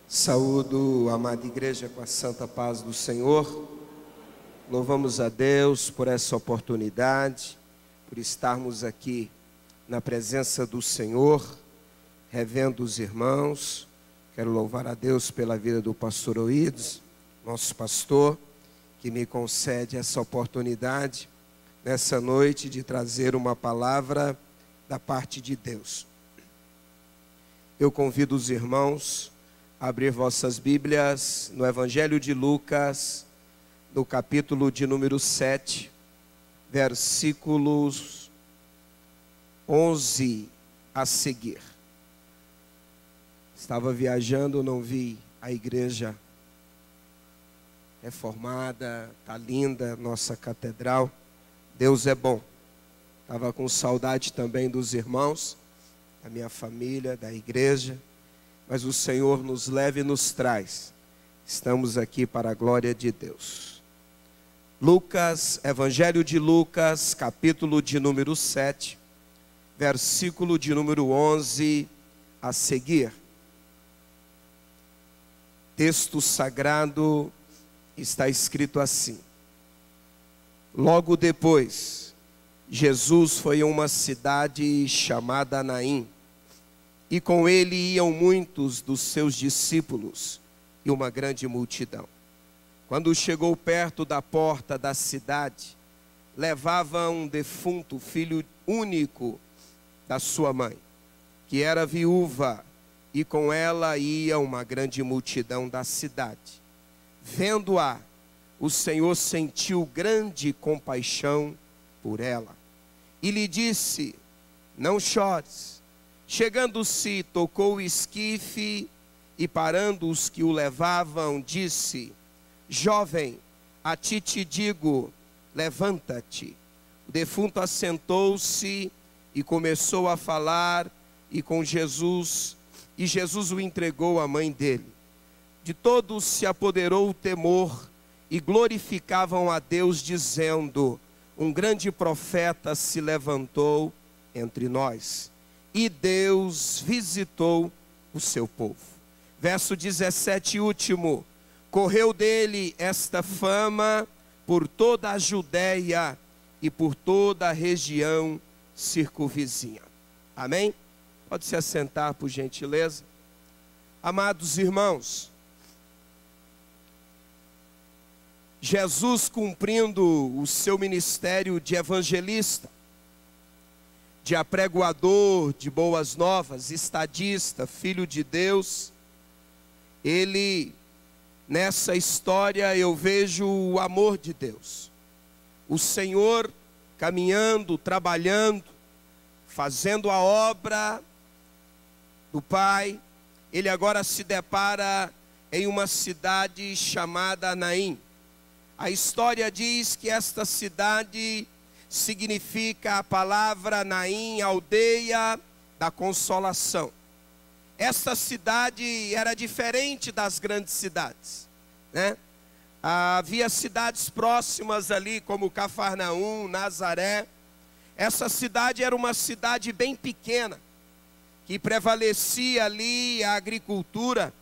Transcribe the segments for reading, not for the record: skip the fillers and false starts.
Saúdo a amada igreja com a santa paz do Senhor. Louvamos a Deus por essa oportunidade, por estarmos aqui na presença do Senhor, revendo os irmãos. Quero louvar a Deus pela vida do pastor Oídes, nosso pastor, que me concede essa oportunidade nessa noite de trazer uma palavra da parte de Deus. Eu convido os irmãos a abrir vossas Bíblias no Evangelho de Lucas, no capítulo de número 7, versículos 11 a seguir. Estava viajando, não vi a igreja reformada, está linda, nossa catedral. Deus é bom. Estava com saudade também dos irmãos, da minha família, da igreja. Mas o Senhor nos leva e nos traz. Estamos aqui para a glória de Deus. Lucas, Evangelho de Lucas, capítulo de número 7, versículo de número 11 a seguir. Texto sagrado está escrito assim: Logo depois, Jesus foi a uma cidade chamada Naim, e com ele iam muitos dos seus discípulos e uma grande multidão. Quando chegou perto da porta da cidade, levava um defunto filho único da sua mãe, que era viúva, e com ela ia uma grande multidão da cidade. Vendo-a, o Senhor sentiu grande compaixão por ela e lhe disse: Não chores. Chegando-se, tocou o esquife e, parando os que o levavam, disse: Jovem, a ti te digo, levanta-te. O defunto assentou-se e começou a falar e Jesus o entregou à mãe dele. De todos se apoderou o temor e glorificavam a Deus, dizendo: Um grande profeta se levantou entre nós, e Deus visitou o seu povo. Verso 17, último: Correu dele esta fama por toda a Judéia e por toda a região circunvizinha. Amém? Pode se assentar, por gentileza. Amados irmãos, Jesus, cumprindo o seu ministério de evangelista, de apregoador de boas novas, estadista, filho de Deus, ele, nessa história eu vejo o amor de Deus. O Senhor caminhando, trabalhando, fazendo a obra do Pai. Ele agora se depara em uma cidade chamada Naim. A história diz que esta cidade significa a palavra Naim, aldeia da consolação. Esta cidade era diferente das grandes cidades, né? Havia cidades próximas ali, como Cafarnaum, Nazaré. Essa cidade era uma cidade bem pequena, que prevalecia ali a agricultura,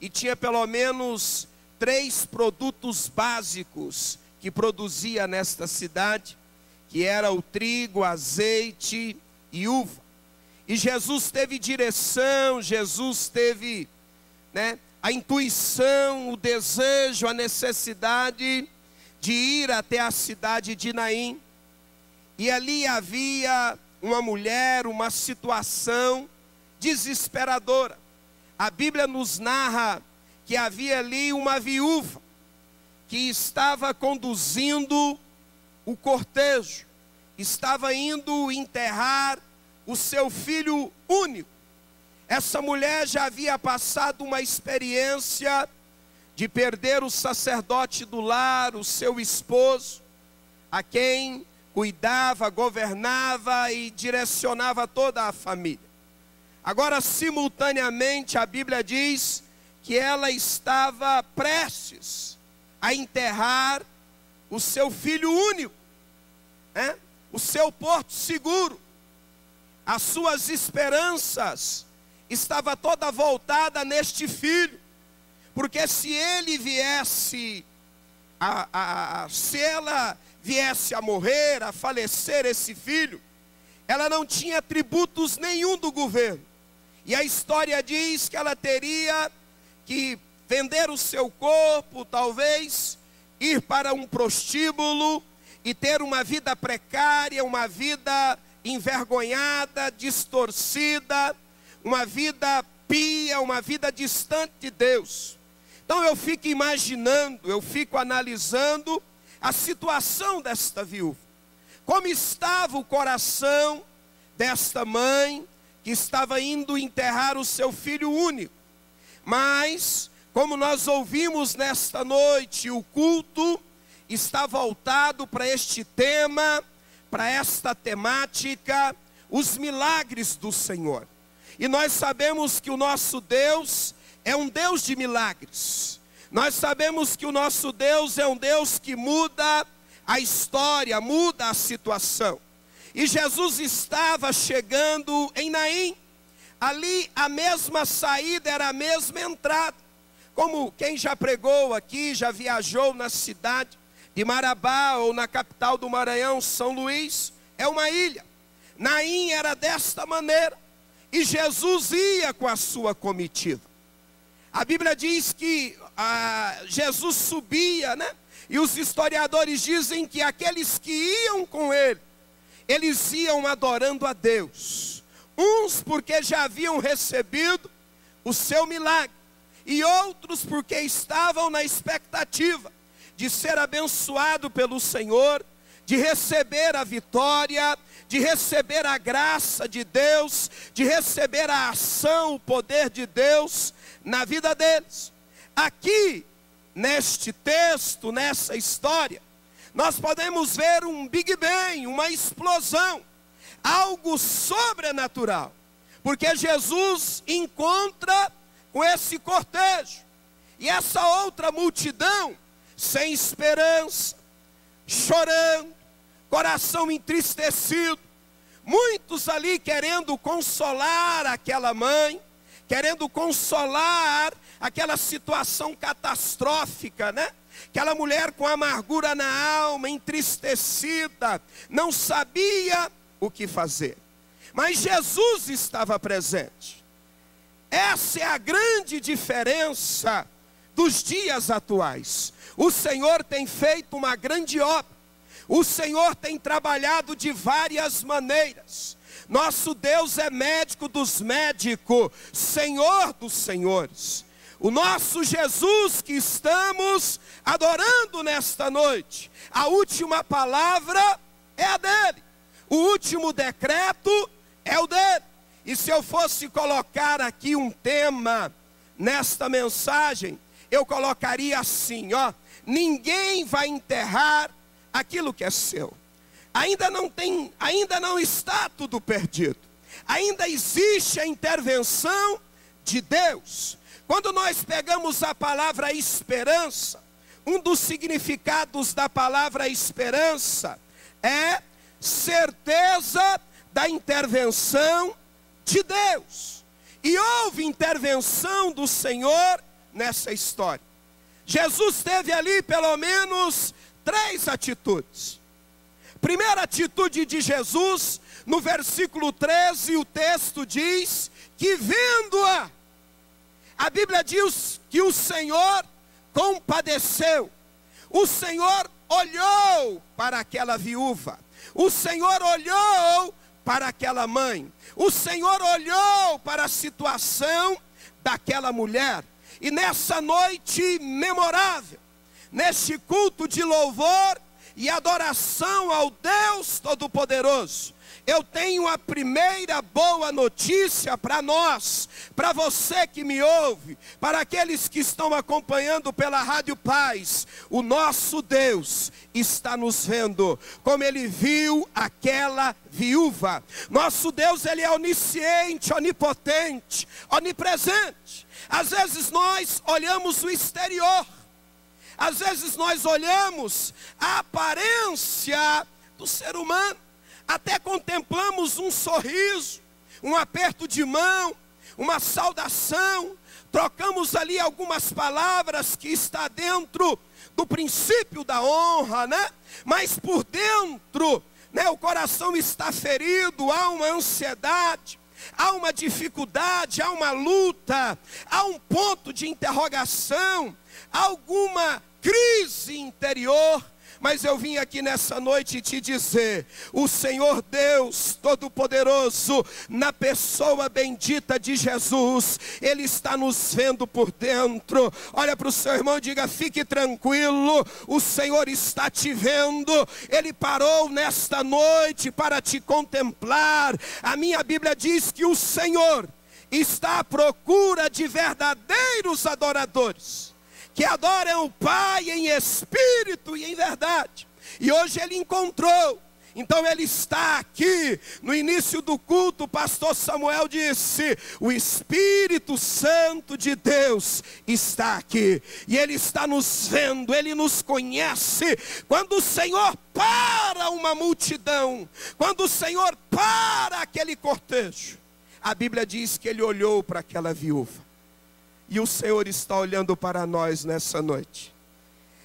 e tinha pelo menos 3 produtos básicos que produzia nesta cidade, que era o trigo, azeite e uva. E Jesus teve direção, Jesus teve, a intuição, o desejo, a necessidade de ir até a cidade de Naim. E ali havia uma mulher, uma situação desesperadora. A Bíblia nos narra que havia ali uma viúva que estava conduzindo o cortejo, estava indo enterrar o seu filho único. Essa mulher já havia passado uma experiência de perder o sacerdote do lar, o seu esposo, a quem cuidava, governava e direcionava toda a família. Agora, simultaneamente, a Bíblia diz que ela estava prestes a enterrar o seu filho único, o seu porto seguro. As suas esperanças estavam toda voltada neste filho. porque se ele viesse, se ela viesse a morrer, a falecer esse filho, ela não tinha tributos nenhum do governo. E a história diz que ela teria que vender o seu corpo, talvez, ir para um prostíbulo e ter uma vida precária, uma vida envergonhada, distorcida, uma vida pia, uma vida distante de Deus. Então eu fico imaginando, eu fico analisando a situação desta viúva. Como estava o coração desta mãe que estava indo enterrar o seu filho único. Mas, como nós ouvimos nesta noite, o culto está voltado para este tema, para esta temática, os milagres do Senhor. E nós sabemos que o nosso Deus é um Deus de milagres. Nós sabemos que o nosso Deus é um Deus que muda a história, muda a situação. E Jesus estava chegando em Naim. Ali a mesma saída era a mesma entrada. Como quem já pregou aqui, já viajou na cidade de Marabá ou na capital do Maranhão, São Luís, é uma ilha. Naim era desta maneira. E Jesus ia com a sua comitiva. A Bíblia diz que Jesus subia, né? E os historiadores dizem que aqueles que iam com ele, eles iam adorando a Deus. Uns porque já haviam recebido o seu milagre. E outros porque estavam na expectativa de ser abençoado pelo Senhor, de receber a vitória, de receber a graça de Deus, de receber a ação, o poder de Deus na vida deles. Aqui, neste texto, nessa história, nós podemos ver um Big Bang, uma explosão, algo sobrenatural, porque Jesus encontra com esse cortejo, e essa outra multidão, sem esperança, chorando, coração entristecido, muitos ali querendo consolar aquela mãe, querendo consolar aquela situação catastrófica, né? Aquela mulher com amargura na alma, entristecida, não sabia o que fazer. Mas Jesus estava presente. Essa é a grande diferença dos dias atuais. O Senhor tem feito uma grande obra. O Senhor tem trabalhado de várias maneiras. Nosso Deus é médico dos médicos, Senhor dos senhores. O nosso Jesus que estamos adorando nesta noite, a última palavra é a dele. O último decreto é o dele. E se eu fosse colocar aqui um tema nesta mensagem, eu colocaria assim, ó: ninguém vai enterrar aquilo que é seu. Ainda não está tudo perdido. Ainda existe a intervenção de Deus. Quando nós pegamos a palavra esperança, um dos significados da palavra esperança é certeza da intervenção de Deus. E houve intervenção do Senhor nessa história. Jesus teve ali pelo menos 3 atitudes. Primeira atitude de Jesus, no versículo 13, o texto diz que vendo-a, a Bíblia diz que o Senhor compadeceu. O Senhor olhou para aquela viúva. O Senhor olhou para aquela mãe. O Senhor olhou para a situação daquela mulher. E nessa noite memorável, neste culto de louvor e adoração ao Deus Todo-Poderoso, eu tenho a primeira boa notícia para nós, para você que me ouve, para aqueles que estão acompanhando pela Rádio Paz. O nosso Deus está nos vendo, como Ele viu aquela viúva. Nosso Deus, Ele é onisciente, onipotente, onipresente. Às vezes nós olhamos o exterior, às vezes nós olhamos a aparência do ser humano, até contemplamos um sorriso, um aperto de mão, uma saudação, trocamos ali algumas palavras que está dentro do princípio da honra, né? Mas por dentro, né, o coração está ferido, há uma ansiedade, há uma dificuldade, há uma luta, há um ponto de interrogação, há alguma crise interior. Mas eu vim aqui nessa noite te dizer, o Senhor Deus Todo-Poderoso, na pessoa bendita de Jesus, Ele está nos vendo por dentro. Olha para o seu irmão e diga: fique tranquilo, o Senhor está te vendo. Ele parou nesta noite para te contemplar. A minha Bíblia diz que o Senhor está à procura de verdadeiros adoradores, que adoram o Pai em espírito e em verdade. E hoje Ele encontrou. Então Ele está aqui. No início do culto, o pastor Samuel disse: o Espírito Santo de Deus está aqui. E Ele está nos vendo, Ele nos conhece. Quando o Senhor para uma multidão, quando o Senhor para aquele cortejo, a Bíblia diz que Ele olhou para aquela viúva. E o Senhor está olhando para nós nessa noite.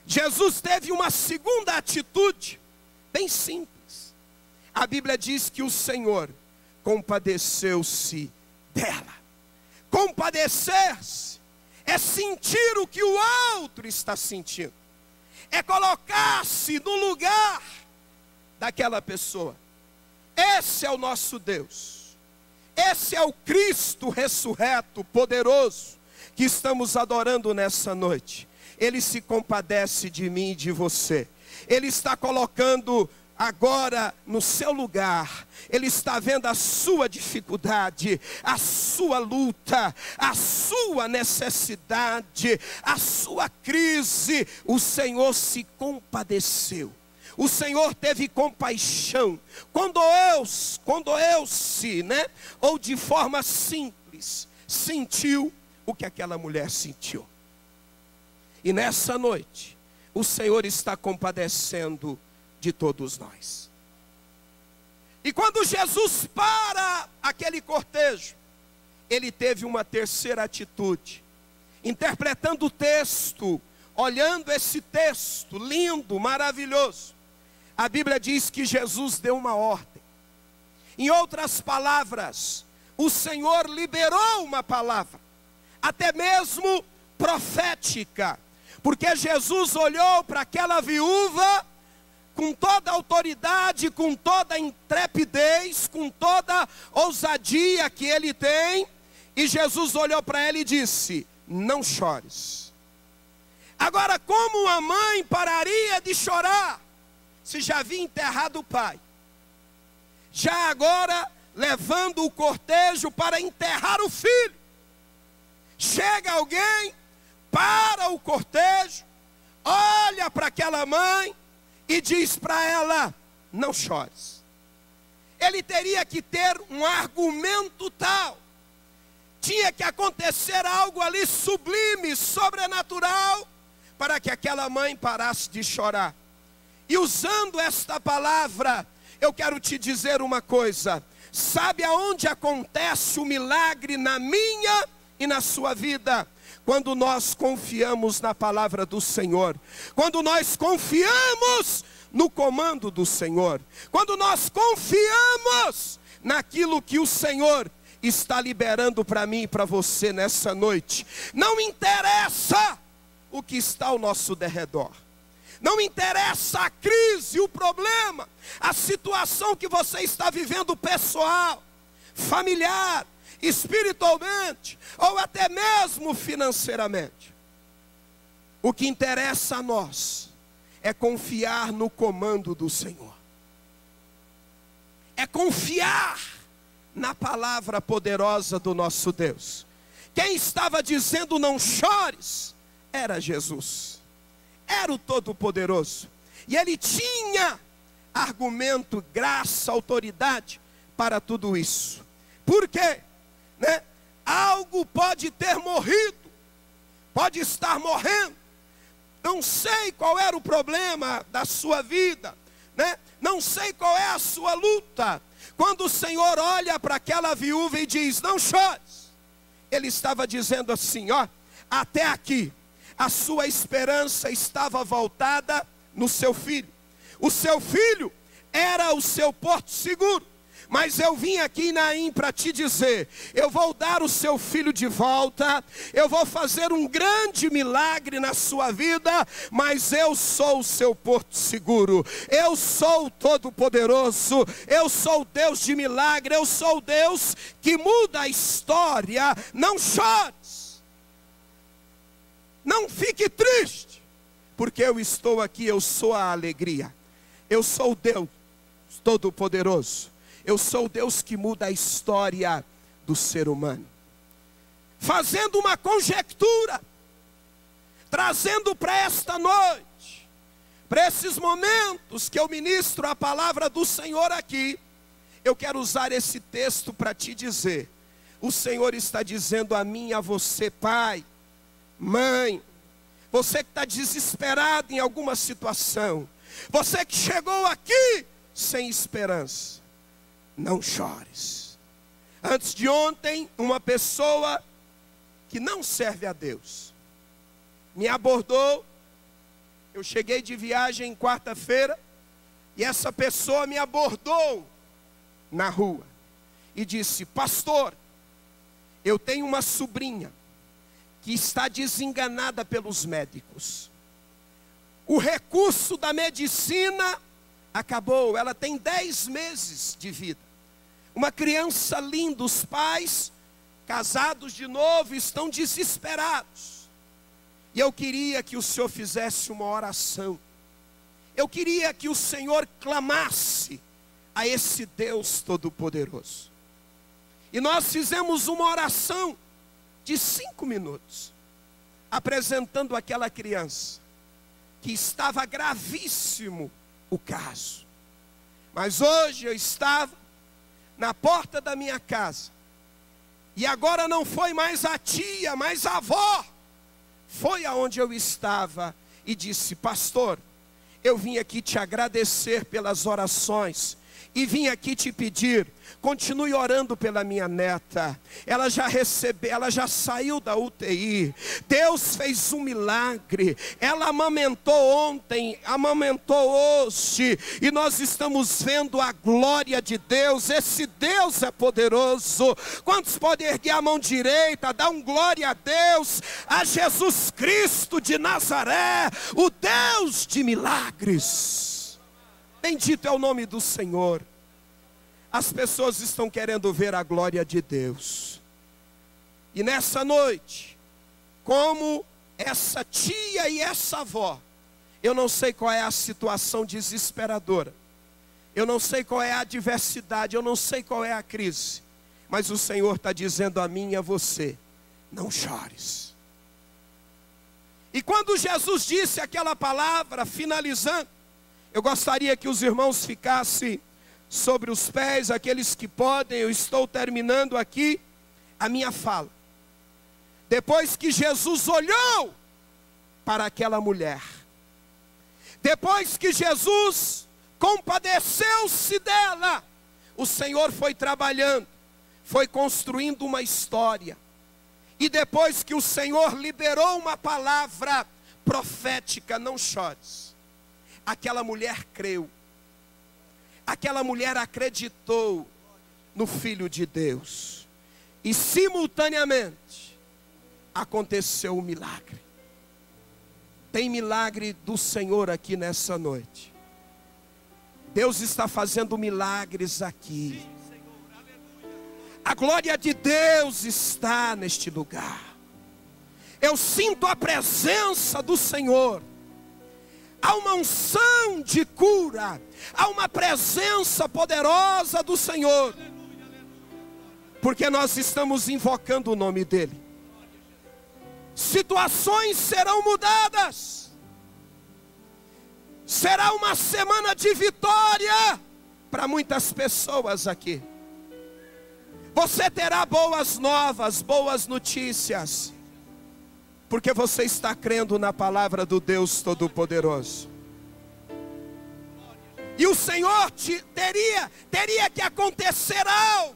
Jesus teve uma segunda atitude, bem simples. A Bíblia diz que o Senhor compadeceu-se dela. Compadecer-se é sentir o que o outro está sentindo. É colocar-se no lugar daquela pessoa. Esse é o nosso Deus. Esse é o Cristo ressurreto, poderoso, que estamos adorando nessa noite. Ele se compadece de mim e de você. Ele está colocando agora no seu lugar. Ele está vendo a sua dificuldade, a sua luta, a sua necessidade, a sua crise. O Senhor se compadeceu. O Senhor teve compaixão. Condoeu-se, né? Ou de forma simples, sentiu o que aquela mulher sentiu. E nessa noite, o Senhor está compadecendo de todos nós. E quando Jesus para aquele cortejo, Ele teve uma terceira atitude. Interpretando o texto, olhando esse texto lindo, maravilhoso, a Bíblia diz que Jesus deu uma ordem. Em outras palavras, o Senhor liberou uma palavra, até mesmo profética, porque Jesus olhou para aquela viúva com toda a autoridade, com toda a intrepidez, com toda a ousadia que Ele tem, e Jesus olhou para ela e disse: não chores. Agora, como uma mãe pararia de chorar se já havia enterrado o pai? Já agora levando o cortejo para enterrar o filho. Chega alguém, para o cortejo, olha para aquela mãe e diz para ela: não chores. Ele teria que ter um argumento tal, tinha que acontecer algo ali sublime, sobrenatural, para que aquela mãe parasse de chorar. E usando esta palavra, eu quero te dizer uma coisa: sabe aonde acontece o milagre na minha e na sua vida? Quando nós confiamos na palavra do Senhor, quando nós confiamos no comando do Senhor, quando nós confiamos naquilo que o Senhor está liberando para mim e para você nessa noite. Não interessa o que está ao nosso derredor, não interessa a crise, o problema, a situação que você está vivendo pessoal, familiar, espiritualmente, ou até mesmo financeiramente. O que interessa a nós é confiar no comando do Senhor, é confiar na palavra poderosa do nosso Deus. Quem estava dizendo não chores era Jesus, era o Todo-Poderoso, e Ele tinha argumento, graça, autoridade para tudo isso. Por quê? Algo pode ter morrido, pode estar morrendo. Não sei qual era o problema da sua vida, não sei qual é a sua luta. Quando o Senhor olha para aquela viúva e diz: não chores, ele estava dizendo assim, ó, até aqui, a sua esperança estava voltada no seu filho. O seu filho era o seu porto seguro. Mas eu vim aqui, Naim, para te dizer, eu vou dar o seu filho de volta, eu vou fazer um grande milagre na sua vida, mas eu sou o seu porto seguro, eu sou o Todo-Poderoso, eu sou o Deus de milagre, eu sou o Deus que muda a história. Não chores, não fique triste, porque eu estou aqui, eu sou a alegria, eu sou o Deus Todo-Poderoso. Eu sou o Deus que muda a história do ser humano. Fazendo uma conjectura, trazendo para esta noite, para esses momentos que eu ministro a palavra do Senhor aqui, eu quero usar esse texto para te dizer, o Senhor está dizendo a mim e a você, pai, mãe, você que está desesperado em alguma situação, você que chegou aqui sem esperança, não chores. Antes de ontem, uma pessoa que não serve a Deus me abordou. Eu cheguei de viagem quarta-feira e essa pessoa me abordou na rua e disse, pastor, eu tenho uma sobrinha que está desenganada pelos médicos. O recurso da medicina acabou, ela tem 10 meses de vida. Uma criança linda, os pais, casados de novo, estão desesperados. E eu queria que o Senhor fizesse uma oração. Eu queria que o Senhor clamasse a esse Deus Todo-Poderoso. E nós fizemos uma oração de 5 minutos, apresentando aquela criança, que estava gravíssimo o caso. Mas hoje eu estava na porta da minha casa, e agora não foi mais a tia, mas a avó, foi aonde eu estava, e disse, pastor, eu vim aqui te agradecer pelas orações, e vim aqui te pedir, continue orando pela minha neta, ela já recebeu, ela já saiu da UTI, Deus fez um milagre, ela amamentou ontem, amamentou hoje, e nós estamos vendo a glória de Deus, esse Deus é poderoso. Quantos podem erguer a mão direita, dar um glória a Deus, a Jesus Cristo de Nazaré, o Deus de milagres. Bendito é o nome do Senhor. As pessoas estão querendo ver a glória de Deus. E nessa noite, como essa tia e essa avó, eu não sei qual é a situação desesperadora, eu não sei qual é a adversidade, eu não sei qual é a crise, mas o Senhor está dizendo a mim e a você, não chores. E quando Jesus disse aquela palavra, finalizando, eu gostaria que os irmãos ficassem sobre os pés, aqueles que podem. Eu estou terminando aqui a minha fala. Depois que Jesus olhou para aquela mulher, depois que Jesus compadeceu-se dela, o Senhor foi trabalhando, foi construindo uma história. E depois que o Senhor liberou uma palavra profética, não chores, aquela mulher creu, aquela mulher acreditou no Filho de Deus, e simultaneamente aconteceu um milagre. Tem milagre do Senhor aqui nessa noite. Deus está fazendo milagres aqui. A glória de Deus está neste lugar. Eu sinto a presença do Senhor. Há uma unção de cura, há uma presença poderosa do Senhor, porque nós estamos invocando o nome dEle. Situações serão mudadas, será uma semana de vitória para muitas pessoas aqui. Você terá boas novas, boas notícias, porque você está crendo na palavra do Deus Todo-Poderoso. E o Senhor teria que acontecer algo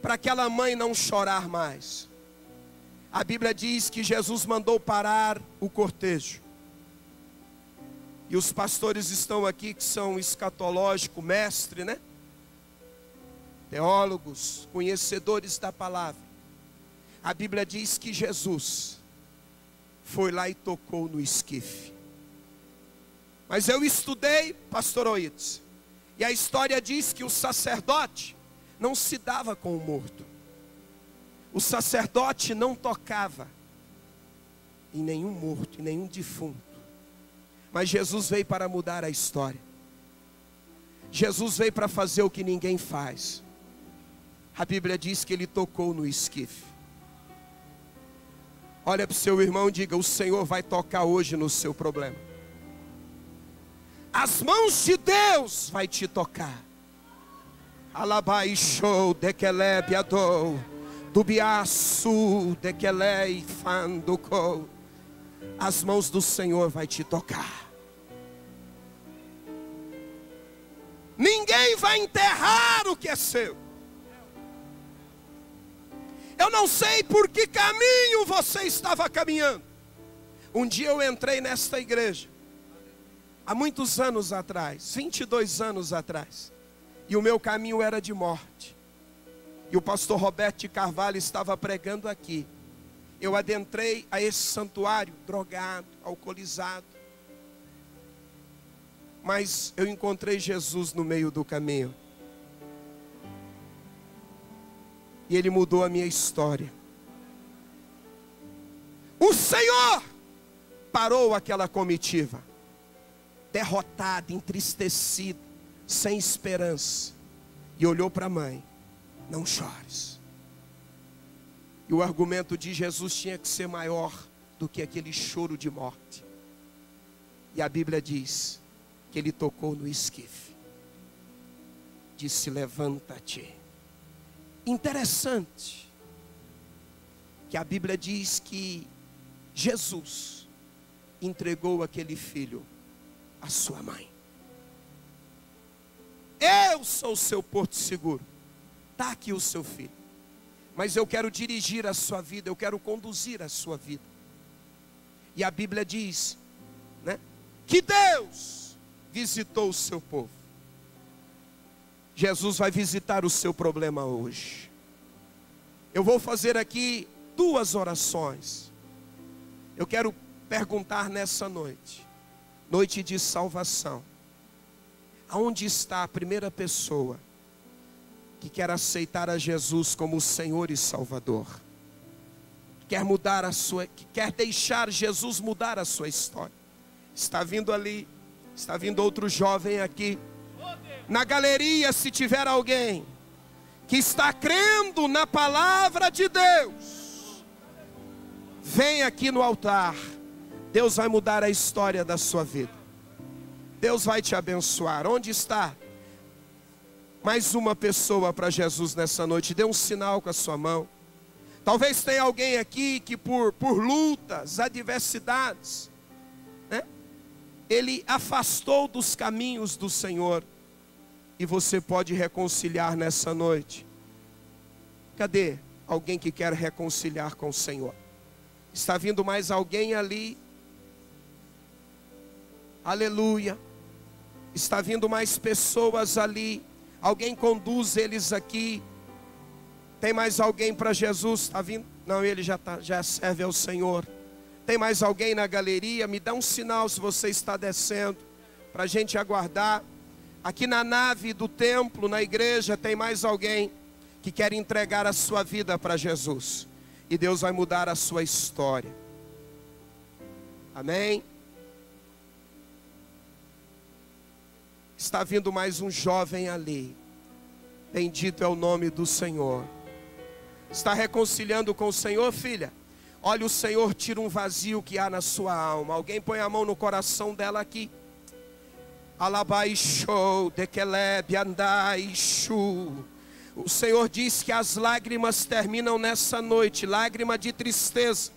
para aquela mãe não chorar mais. A Bíblia diz que Jesus mandou parar o cortejo. E os pastores estão aqui que são escatológico, mestre, né? Teólogos, conhecedores da palavra. A Bíblia diz que Jesus foi lá e tocou no esquife. Mas eu estudei, pastor Oides, e a história diz que o sacerdote não se dava com o morto. O sacerdote não tocava em nenhum morto, em nenhum defunto. Mas Jesus veio para mudar a história. Jesus veio para fazer o que ninguém faz. A Bíblia diz que ele tocou no esquife. Olha para o seu irmão e diga: o Senhor vai tocar hoje no seu problema. As mãos de Deus vai te tocar. Alabai show de keleb adou, dubiaçu de kelei fanduco. As mãos do Senhor vai te tocar. Ninguém vai enterrar o que é seu. Eu não sei por que caminho você estava caminhando. Um dia eu entrei nesta igreja, há muitos anos atrás, 22 anos atrás. E o meu caminho era de morte. E o pastor Roberto de Carvalho estava pregando aqui. Eu adentrei a esse santuário drogado, alcoolizado. Mas eu encontrei Jesus no meio do caminho. E Ele mudou a minha história. O Senhor parou aquela comitiva, derrotada, entristecida, sem esperança. E olhou para a mãe: não chores. E o argumento de Jesus tinha que ser maior do que aquele choro de morte. E a Bíblia diz que ele tocou no esquife. Disse: levanta-te. Interessante que a Bíblia diz que Jesus entregou aquele filho à sua mãe. Eu sou o seu porto seguro. Está aqui o seu filho. Mas eu quero dirigir a sua vida, eu quero conduzir a sua vida. E a Bíblia diz, né, que Deus visitou o seu povo. Jesus vai visitar o seu problema hoje. Eu vou fazer aqui 2 orações. Eu quero perguntar nessa noite, noite de salvação, aonde está a primeira pessoa que quer aceitar a Jesus como o Senhor e Salvador? Quer mudar a sua, que quer deixar Jesus mudar a sua história? Está vindo ali, está vindo outro jovem aqui. Na galeria, se tiver alguém que está crendo na palavra de Deus, vem aqui no altar. Deus vai mudar a história da sua vida. Deus vai te abençoar. Onde está mais uma pessoa para Jesus nessa noite? Dê um sinal com a sua mão. Talvez tenha alguém aqui que por lutas, adversidades, né, ele afastou dos caminhos do Senhor. E você pode reconciliar nessa noite. Cadê alguém que quer reconciliar com o Senhor? Está vindo mais alguém ali? Aleluia. Está vindo mais pessoas ali. Alguém conduz eles aqui. Tem mais alguém para Jesus? Está vindo? Não, ele já serve ao Senhor. Tem mais alguém na galeria? Me dá um sinal se você está descendo, para a gente aguardar. Aqui na nave do templo, na igreja, tem mais alguém que quer entregar a sua vida para Jesus. E Deus vai mudar a sua história. Amém? Está vindo mais um jovem ali. Bendito é o nome do Senhor. Está reconciliando com o Senhor, filha? Olha, o Senhor tira um vazio que há na sua alma. Alguém põe a mão no coração dela aqui. Alabai show, dekeleb andai shu. O Senhor diz que as lágrimas terminam nessa noite, lágrima de tristeza,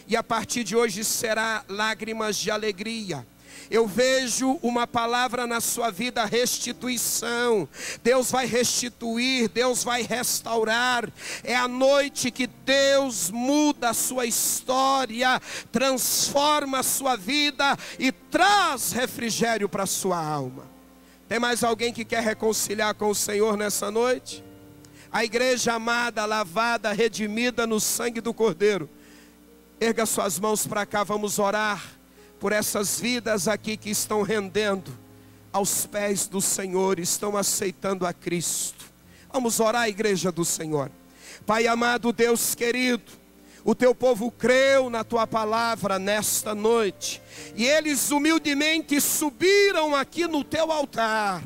e a partir de hoje será lágrimas de alegria. Eu vejo uma palavra na sua vida: restituição. Deus vai restituir, Deus vai restaurar. É a noite que Deus muda a sua história, transforma a sua vida e traz refrigério para a sua alma. Tem mais alguém que quer reconciliar com o Senhor nessa noite? A igreja amada, lavada, redimida no sangue do Cordeiro, erga suas mãos para cá, vamos orar por essas vidas aqui que estão rendendo aos pés do Senhor, estão aceitando a Cristo. Vamos orar, igreja do Senhor. Pai amado, Deus querido, o teu povo creu na tua palavra nesta noite, e eles humildemente subiram aqui no teu altar.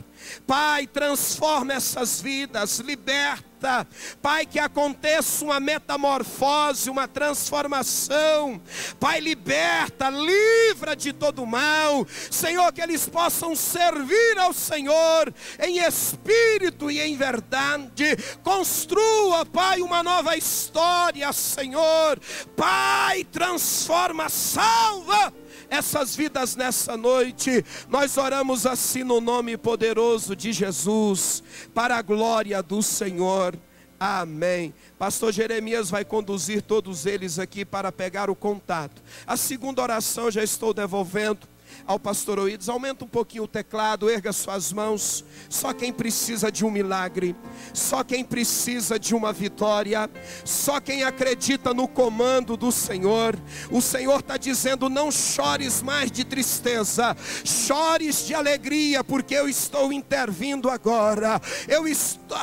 Pai, transforma essas vidas, liberta. Pai, que aconteça uma metamorfose, uma transformação. Pai, liberta, livra de todo mal. Senhor, que eles possam servir ao Senhor em espírito e em verdade. Construa, Pai, uma nova história, Senhor. Pai, transforma, salva essas vidas nessa noite. Nós oramos assim no nome poderoso de Jesus, para a glória do Senhor. Amém. Pastor Jeremias vai conduzir todos eles aqui para pegar o contato. A segunda oração já estou devolvendo ao pastor Oídes. Aumenta um pouquinho o teclado, erga suas mãos. Só quem precisa de um milagre, só quem precisa de uma vitória, só quem acredita no comando do Senhor. O Senhor está dizendo: não chores mais de tristeza, chores de alegria, porque eu estou intervindo agora.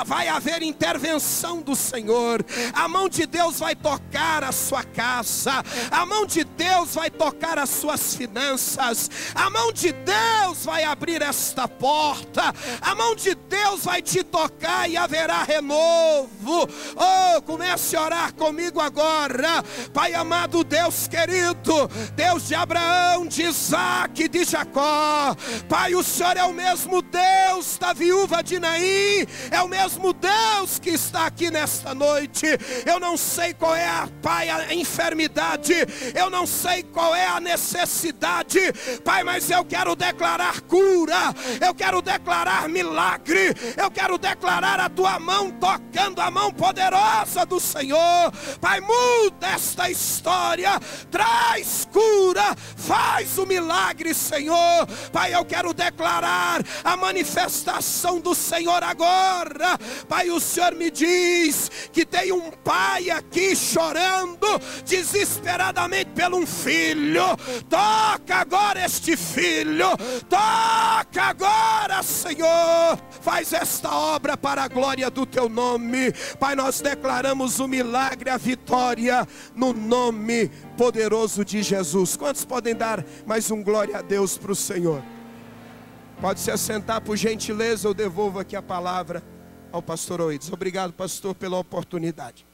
Vai haver intervenção do Senhor. A mão de Deus vai tocar a sua casa, a mão de Deus vai tocar as suas finanças, a mão de Deus vai abrir esta porta, a mão de Deus vai te tocar e haverá renovo. Oh, comece a orar comigo agora. Pai amado, Deus querido, Deus de Abraão, de Isaac, de Jacó. Pai, o Senhor é o mesmo Deus da viúva de Naim, é o mesmo Deus que está aqui nesta noite. Eu não sei qual é, Pai, a enfermidade, eu não sei qual é a necessidade, Pai, mas eu quero declarar cura, eu quero declarar milagre, eu quero declarar a tua mão tocando, a mão poderosa do Senhor. Pai, muda esta história, traz cura, faz o milagre, Senhor. Pai, eu quero declarar a manifestação do Senhor agora. Pai, o Senhor me diz que tem um pai aqui chorando desesperadamente pelo um filho. Toca agora este filho, toca agora, Senhor, faz esta obra para a glória do teu nome. Pai, nós declaramos o milagre, a vitória, no nome poderoso de Jesus. Quantos podem dar mais um glória a Deus para o Senhor? Pode se assentar, por gentileza. Eu devolvo aqui a palavra ao pastor Oídes. Obrigado, pastor, pela oportunidade.